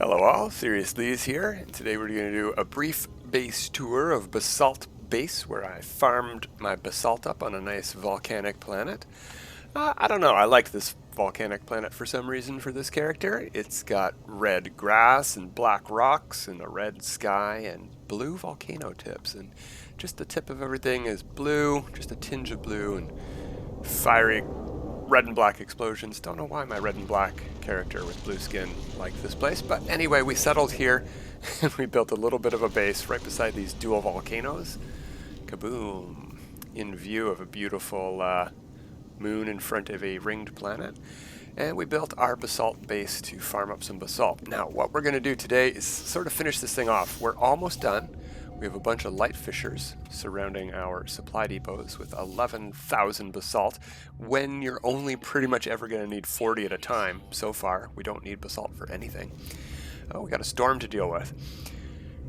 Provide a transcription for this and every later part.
Hello all, Serious Lee's here, and today we're going to do a brief base tour of Basalt Base, where I farmed my basalt up on a nice volcanic planet. I don't know, I like this volcanic planet for some reason for this character. It's got red grass and black rocks and a red sky and blue volcano tips, and just the tip of everything is blue, just a tinge of blue, and fiery red and black explosions. Don't know why my red and black character with blue skin liked this place, but anyway, we settled here and we built a little bit of a base right beside these dual volcanoes. Kaboom! In view of a beautiful moon in front of a ringed planet. And we built our basalt base to farm up some basalt. Now, what we're going to do today is sort of finish this thing off. We're almost done. We have a bunch of light fissures surrounding our supply depots with 11,000 basalt, when you're only pretty much ever going to need 40 at a time. So far, we don't need basalt for anything. Oh, we got a storm to deal with.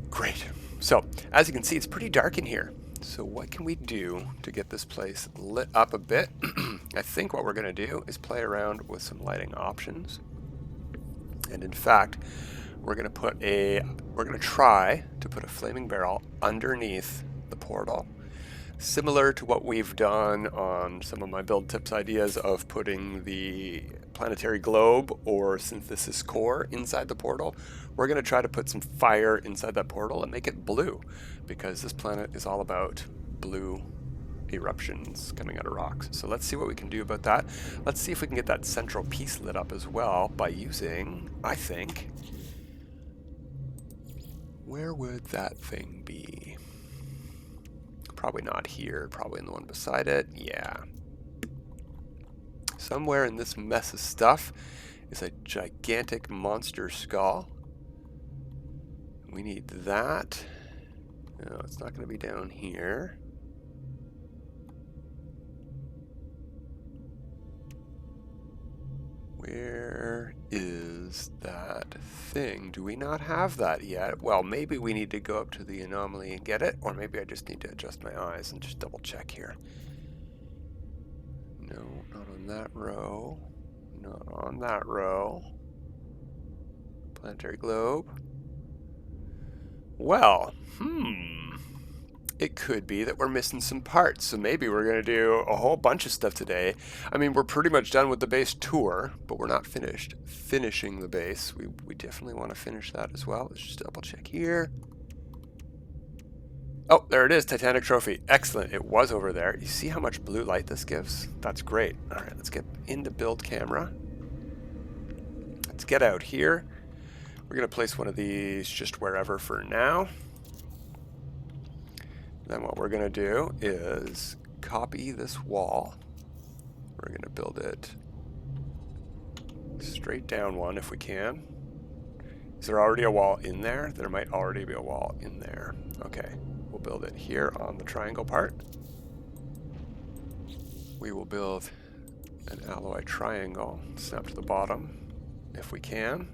Great. So, as you can see, it's pretty dark in here. So what can we do to get this place lit up a bit? I think what we're going to do is play around with some lighting options. And in fact, we're going to try to put a flaming barrel underneath the portal, similar to what we've done on some of my build tips ideas of putting the planetary globe or synthesis core inside the portal. We're going to try to put some fire inside that portal and make it blue, because this planet is all about blue eruptions coming out of rocks. So let's see what we can do about that. Let's see if we can get that central piece lit up as well by using, I think, where would that thing be? Probably not here, probably in the one beside it. Yeah. Somewhere in this mess of stuff is a gigantic monster skull. We need that. No, it's not going to be down here. Where is that thing? Do we not have that yet? Well, maybe we need to go up to the anomaly and get it, or maybe I just need to adjust my eyes and just double check here. No, not on that row. Not on that row. Planetary globe. Well, it could be that we're missing some parts, so maybe we're going to do a whole bunch of stuff today. I mean, we're pretty much done with the base tour, but we're not finished finishing the base. We definitely want to finish that as well. Let's just double check here. Oh, there it is, Titanic trophy. Excellent, it was over there. You see how much blue light this gives? That's great. All right, let's get into build camera. Let's get out here. We're going to place one of these just wherever for now. Then what we're going to do is copy this wall. We're going to build it straight down one if we can. Is there already a wall in there? There might already be a wall in there. Okay, we'll build it here on the triangle part. We will build an alloy triangle, snap to the bottom if we can.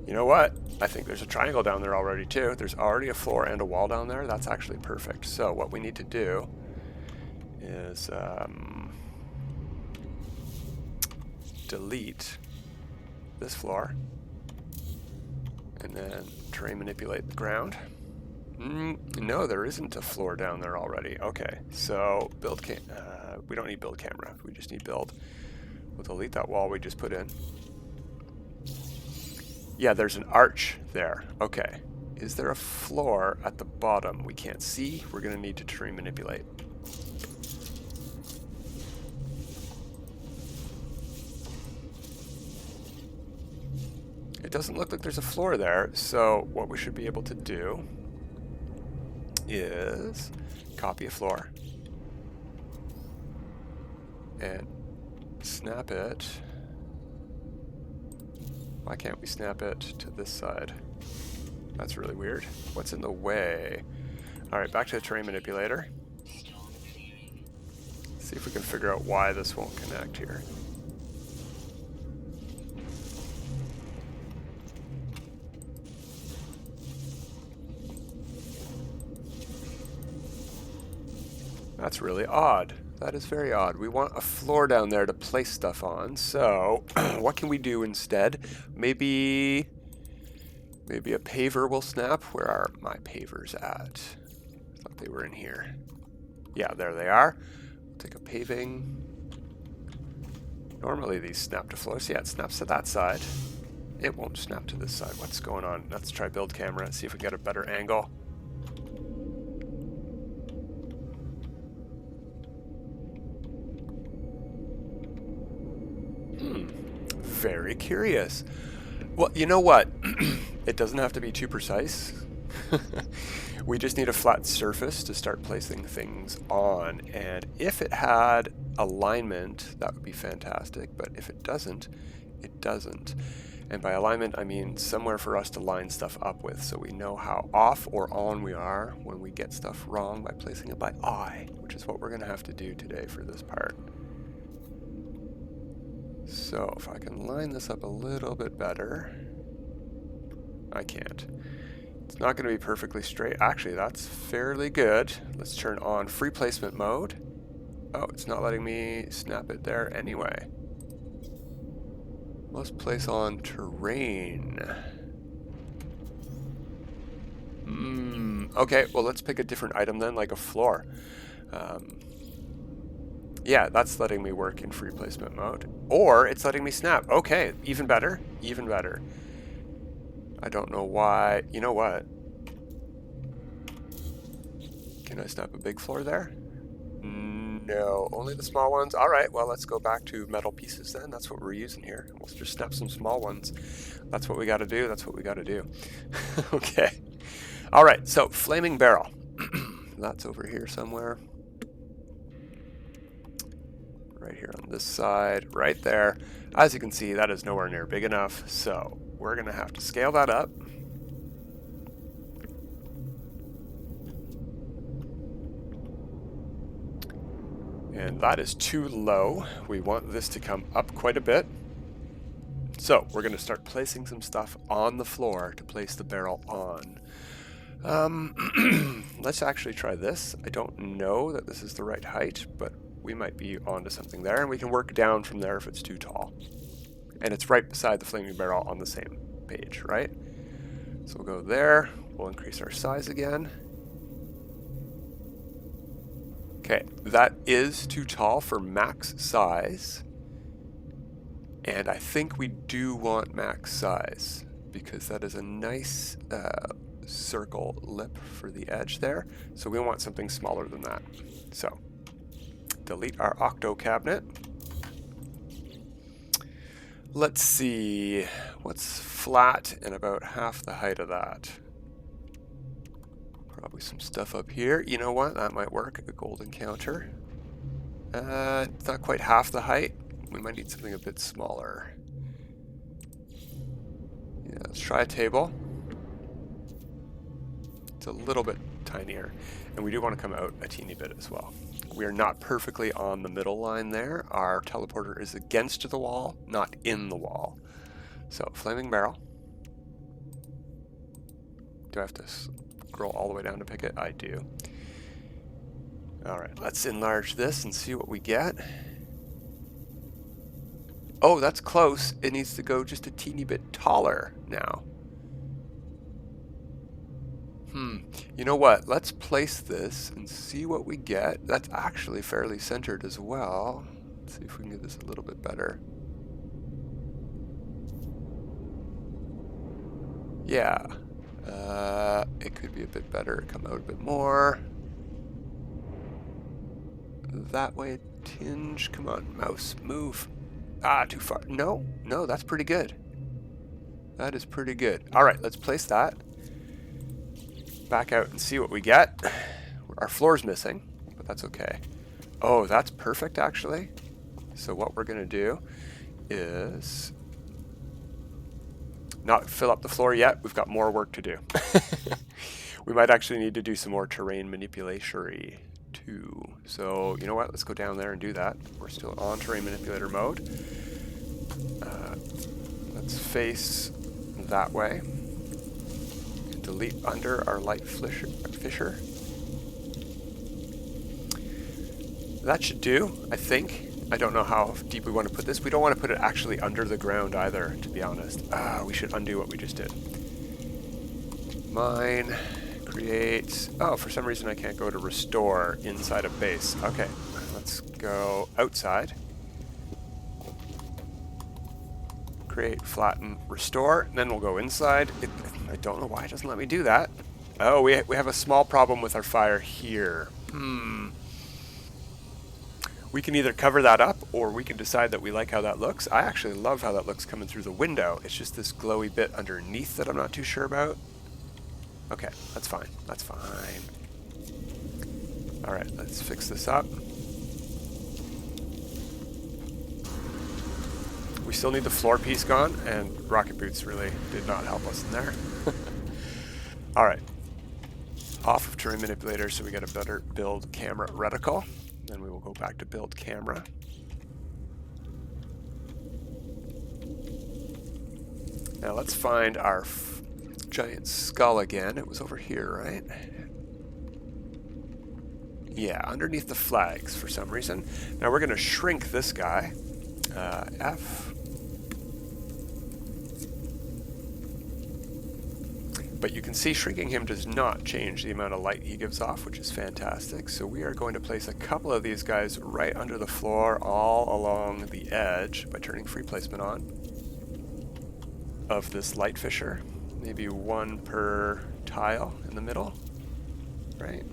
You know what? I think there's a triangle down there already too. There's already a floor and a wall down there. That's actually perfect. So what we need to do is delete this floor and then terrain manipulate the ground. No, there isn't a floor down there already. Okay, so build we don't need build camera. We just need build. We'll delete that wall we just put in. Yeah, there's an arch there. Okay. Is there a floor at the bottom we can't see? We're going to need to terrain manipulate. It doesn't look like there's a floor there, so what we should be able to do is copy a floor and snap it. Why can't we snap it to this side? That's really weird. What's in the way? Alright, back to the terrain manipulator. See if we can figure out why this won't connect here. That's really odd. That is very odd. We want a floor down there to place stuff on. So what can we do instead? Maybe a paver will snap. Where are my pavers at? I thought they were in here. Yeah, there they are. We'll take a paving. Normally these snap to floors. Yeah, it snaps to that side. It won't snap to this side. What's going on? Let's try build camera and see if we get a better angle. Very curious. Well, you know what? It doesn't have to be too precise. We just need a flat surface to start placing things on. And if it had alignment, that would be fantastic. But if it doesn't, it doesn't. And by alignment, I mean somewhere for us to line stuff up with, so we know how off or on we are when we get stuff wrong by placing it by eye, which is what we're going to have to do today for this part. So if I can line this up a little bit better, I can't. It's not going to be perfectly straight. Actually, that's fairly good. Let's turn on free placement mode. Oh, it's not letting me snap it there anyway. Let's place on terrain. Okay, well let's pick a different item then, like a floor. Yeah, that's letting me work in free placement mode. Or it's letting me snap. Okay, even better, even better. I don't know why. You know what? Can I snap a big floor there? No, only the small ones. All right, well, let's go back to metal pieces then. That's what we're using here. We'll just snap some small ones. That's what we got to do. That's what we got to do. Okay. All right, so flaming barrel. That's over here somewhere. Right here on this side, right there. As you can see, that is nowhere near big enough, so we're going to have to scale that up. And that is too low. We want this to come up quite a bit. So we're going to start placing some stuff on the floor to place the barrel on. Let's actually try this. I don't know that this is the right height, but we might be onto something there, and we can work down from there if it's too tall. And it's right beside the flaming barrel on the same page, right? So we'll go there. We'll increase our size again. Okay, that is too tall for max size. And I think we do want max size because that is a nice circle lip for the edge there. So we want something smaller than that. So delete our octo cabinet. Let's see, what's flat and about half the height of that? Probably some stuff up here. You know what? That might work. A golden counter. It's not quite half the height. We might need something a bit smaller. Yeah, let's try a table. It's a little bit tinier. And we do want to come out a teeny bit as well. We are not perfectly on the middle line there. Our teleporter is against the wall, not in the wall. So, flaming barrel. Do I have to scroll all the way down to pick it? I do. Alright, let's enlarge this and see what we get. Oh, that's close. It needs to go just a teeny bit taller now. You know what? Let's place this and see what we get. That's actually fairly centered as well. Let's see if we can get this a little bit better. Yeah. It could be a bit better. Come out a bit more. That way, tinge. Come on, mouse, move. Ah, too far. No, no, that's pretty good. That is pretty good. All right, let's place that. Back out and see what we get. Our floor's missing, but that's okay. Oh, that's perfect, actually. So what we're going to do is not fill up the floor yet. We've got more work to do. We might actually need to do some more terrain manipulation too. So, you know what? Let's go down there and do that. We're still on terrain manipulator mode. Let's face that way. Delete under our light fissure. That should do, I think. I don't know how deep we want to put this. We don't want to put it actually under the ground either, to be honest. We should undo what we just did. Mine, create... Oh, for some reason I can't go to restore inside a base. Okay, let's go outside. Create, flatten, restore, and then we'll go inside. I don't know why it doesn't let me do that. Oh, we have a small problem with our fire here. We can either cover that up, or we can decide that we like how that looks. I actually love how that looks coming through the window. It's just this glowy bit underneath that I'm not too sure about. Okay, that's fine. That's fine. All right, let's fix this up. We still need the floor piece gone, and rocket boots really did not help us in there. All right. Off of terrain manipulator, so we got a better build camera reticle. Then we will go back to build camera. Now let's find our giant skull again. It was over here, right? Yeah, underneath the flags for some reason. Now we're going to shrink this guy. F. But you can see shrinking him does not change the amount of light he gives off, which is fantastic. So we are going to place a couple of these guys right under the floor, all along the edge, by turning free placement on, of this light fissure. Maybe one per tile in the middle, right?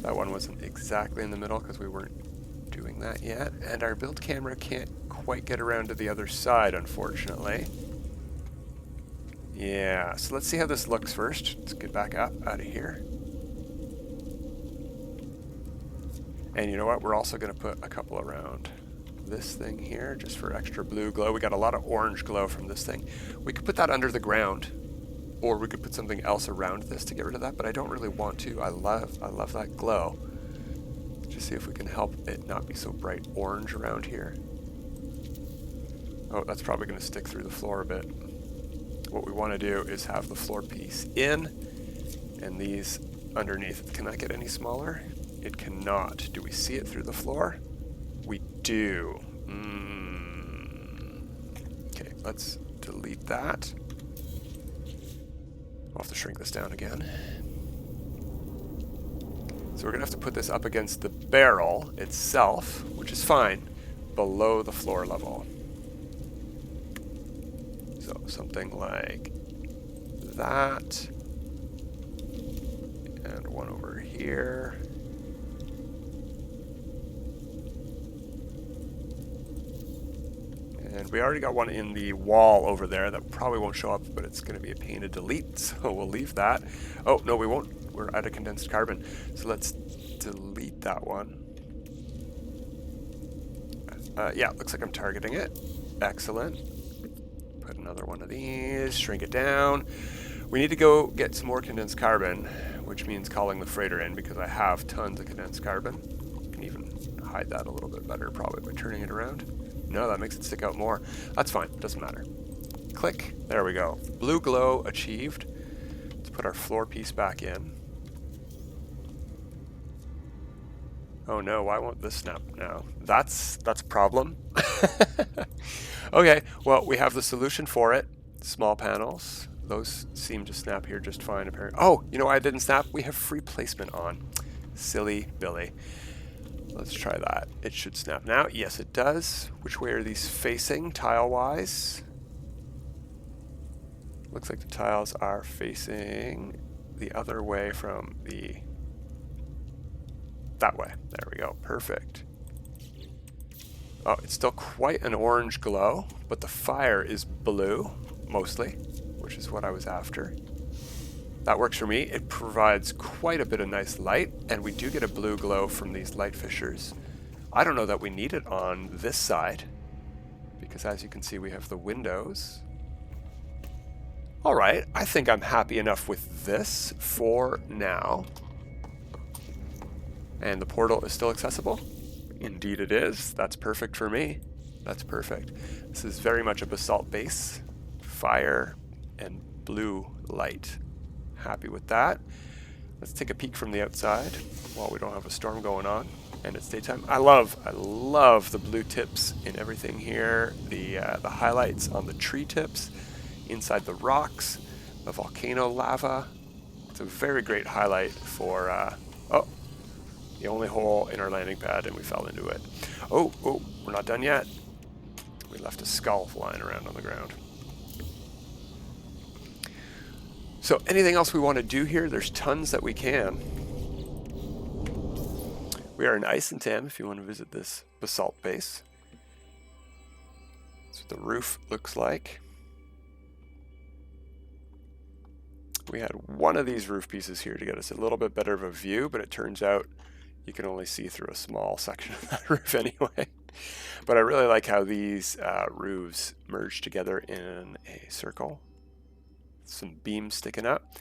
That one wasn't exactly in the middle because we weren't doing that yet. And our build camera can't quite get around to the other side, unfortunately. Yeah, so let's see how this looks first. Let's get back up out of here. And you know what? We're also going to put a couple around this thing here, just for extra blue glow. We got a lot of orange glow from this thing. We could put that under the ground, or we could put something else around this to get rid of that, but I don't really want to. I love that glow. Just see if we can help it not be so bright orange around here. Oh, that's probably going to stick through the floor a bit. What we want to do is have the floor piece in, and these underneath. Can that get any smaller? It cannot. Do we see it through the floor? We do. Okay, let's delete that. I'll have to shrink this down again. So we're going to have to put this up against the barrel itself, which is fine, below the floor level. So something like that. And one over here. And we already got one in the wall over there that probably won't show up, but it's going to be a pain to delete, so we'll leave that. Oh, no, we won't. We're out of condensed carbon. So let's delete that one. Yeah, looks like I'm targeting it. Excellent. Put another one of these, shrink it down. We need to go get some more condensed carbon, which means calling the freighter in because I have tons of condensed carbon. You can even hide that a little bit better probably by turning it around. No, that makes it stick out more. That's fine, doesn't matter. Click, there we go. Blue glow achieved. Let's put our floor piece back in. Oh no, why won't this snap now? That's a problem. Okay, well, we have the solution for it. Small panels. Those seem to snap here just fine, apparently. Oh, you know why it didn't snap? We have free placement on. Silly Billy. Let's try that. It should snap now. Yes, it does. Which way are these facing, tile-wise? Looks like the tiles are facing the other way from the... that way. There we go. Perfect. Oh, it's still quite an orange glow, but the fire is blue, mostly, which is what I was after. That works for me. It provides quite a bit of nice light, and we do get a blue glow from these light fissures. I don't know that we need it on this side, because as you can see, we have the windows. All right, I think I'm happy enough with this for now. And the portal is still accessible? Indeed it is. That's perfect for me. That's perfect. This is very much a basalt base. Fire and blue light. Happy with that. Let's take a peek from the outside while we don't have a storm going on and it's daytime. I love the blue tips in everything here. The highlights on the tree tips, inside the rocks, the volcano lava. It's a very great highlight for, oh, the only hole in our landing pad and we fell into it. Oh, we're not done yet. We left a skull lying around on the ground. So anything else we want to do here? There's tons that we can. We are in Ice and Tam if you want to visit this basalt base. That's what the roof looks like. We had one of these roof pieces here to get us a little bit better of a view, but it turns out you can only see through a small section of that roof anyway. But I really like how these roofs merge together in a circle. Some beams sticking up.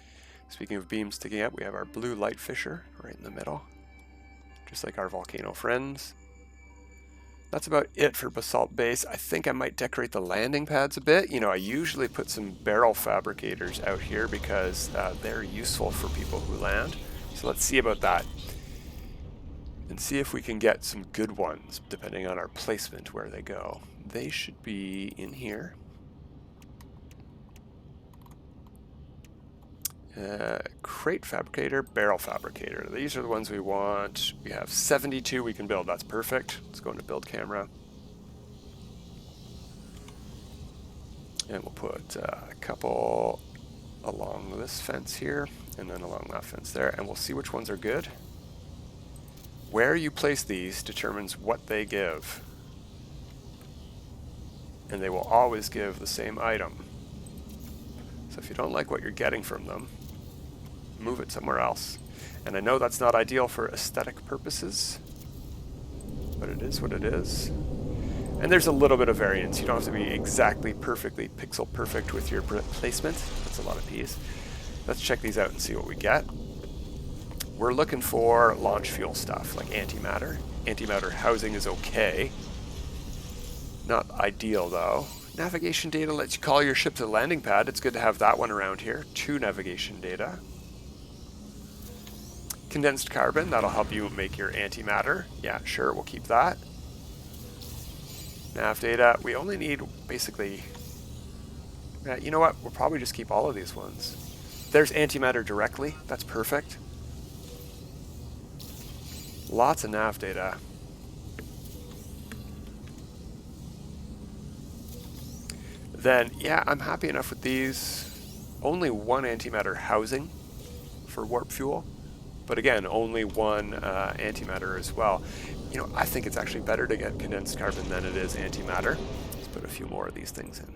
Speaking of beams sticking up, we have our blue light fissure right in the middle, just like our volcano friends. That's about it for Basalt Base. I think I might decorate the landing pads a bit. You know, I usually put some barrel fabricators out here because they're useful for people who land. So let's see about that and see if we can get some good ones depending on our placement where they go. They should be in here. Crate fabricator, barrel fabricator. These are the ones we want. We have 72 we can build. That's perfect. Let's go into build camera. And we'll put a couple along this fence here and then along that fence there. And we'll see which ones are good. Where you place these determines what they give. And they will always give the same item. So if you don't like what you're getting from them, move it somewhere else. And I know that's not ideal for aesthetic purposes, but it is what it is. And there's a little bit of variance. You don't have to be exactly perfectly pixel perfect with your placement. That's a lot of P's. Let's check these out and see what we get. We're looking for launch fuel stuff like antimatter. Antimatter housing is okay. Not ideal though. Navigation data lets you call your ship to the landing pad. It's good to have that one around here. 2 navigation data. Condensed carbon, that'll help you make your antimatter. Yeah, sure, we'll keep that. Nav data, we only need basically, you know what, we'll probably just keep all of these ones. There's antimatter directly, that's perfect. Lots of nav data. Then, yeah, I'm happy enough with these. Only 1 antimatter housing for warp fuel. But again, only 1 antimatter as well. You know, I think it's actually better to get condensed carbon than it is antimatter. Let's put a few more of these things in.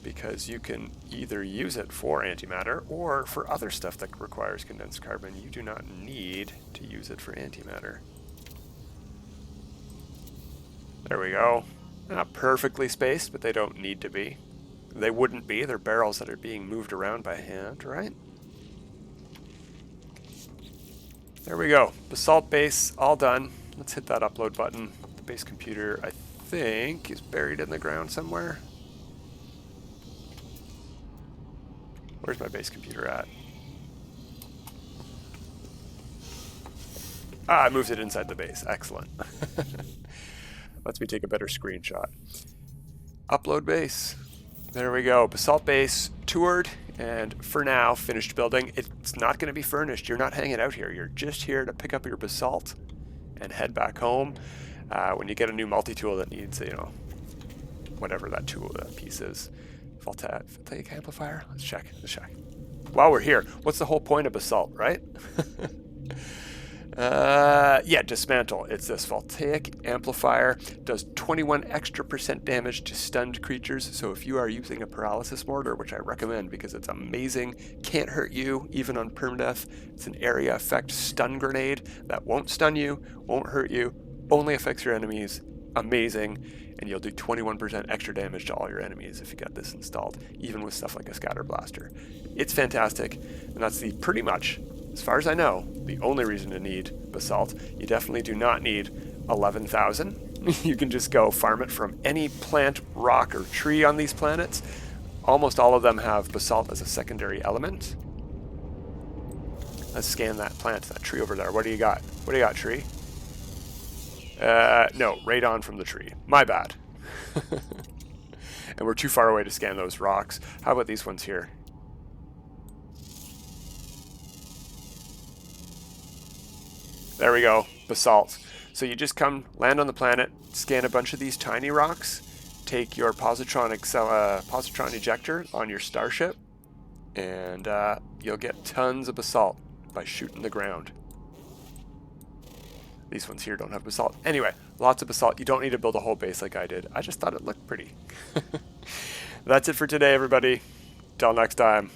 Because you can either use it for antimatter or for other stuff that requires condensed carbon. You do not need to use it for antimatter. There we go. Not perfectly spaced, but they don't need to be. They wouldn't be. They're barrels that are being moved around by hand, right? There we go. Basalt Base, all done. Let's hit that upload button. The base computer, I think, is buried in the ground somewhere. Where's my base computer at? Ah, I moved it inside the base. Excellent. Lets me take a better screenshot. Upload base. There we go. Basalt Base toured and for now finished building. It's not going to be furnished. You're not hanging out here. You're just here to pick up your basalt and head back home. When you get a new multi-tool that needs, you know, whatever that tool, that piece is. Voltaic amplifier? Let's check. While we're here, what's the whole point of basalt, right? Yeah, dismantle. It's this voltaic amplifier. Does 21% extra damage to stunned creatures. So if you are using a paralysis mortar, which I recommend because it's amazing, can't hurt you, even on permadeath. It's an area effect stun grenade that won't stun you, won't hurt you, only affects your enemies. Amazing. And you'll do 21% extra damage to all your enemies if you got this installed, even with stuff like a scatter blaster. It's fantastic, and that's the pretty much, as far as I know, the only reason to need basalt. You definitely do not need 11,000. You can just go farm it from any plant, rock, or tree on these planets. Almost all of them have basalt as a secondary element. Let's scan that plant, that tree over there. What do you got? What do you got, tree? No, radon from the tree. My bad. And we're too far away to scan those rocks. How about these ones here? There we go, basalt. So you just come, land on the planet, scan a bunch of these tiny rocks, take your positron ejector on your starship, and you'll get tons of basalt by shooting the ground. These ones here don't have basalt. Anyway, lots of basalt. You don't need to build a whole base like I did. I just thought it looked pretty. That's it for today, everybody. Till next time,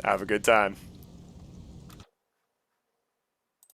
have a good time.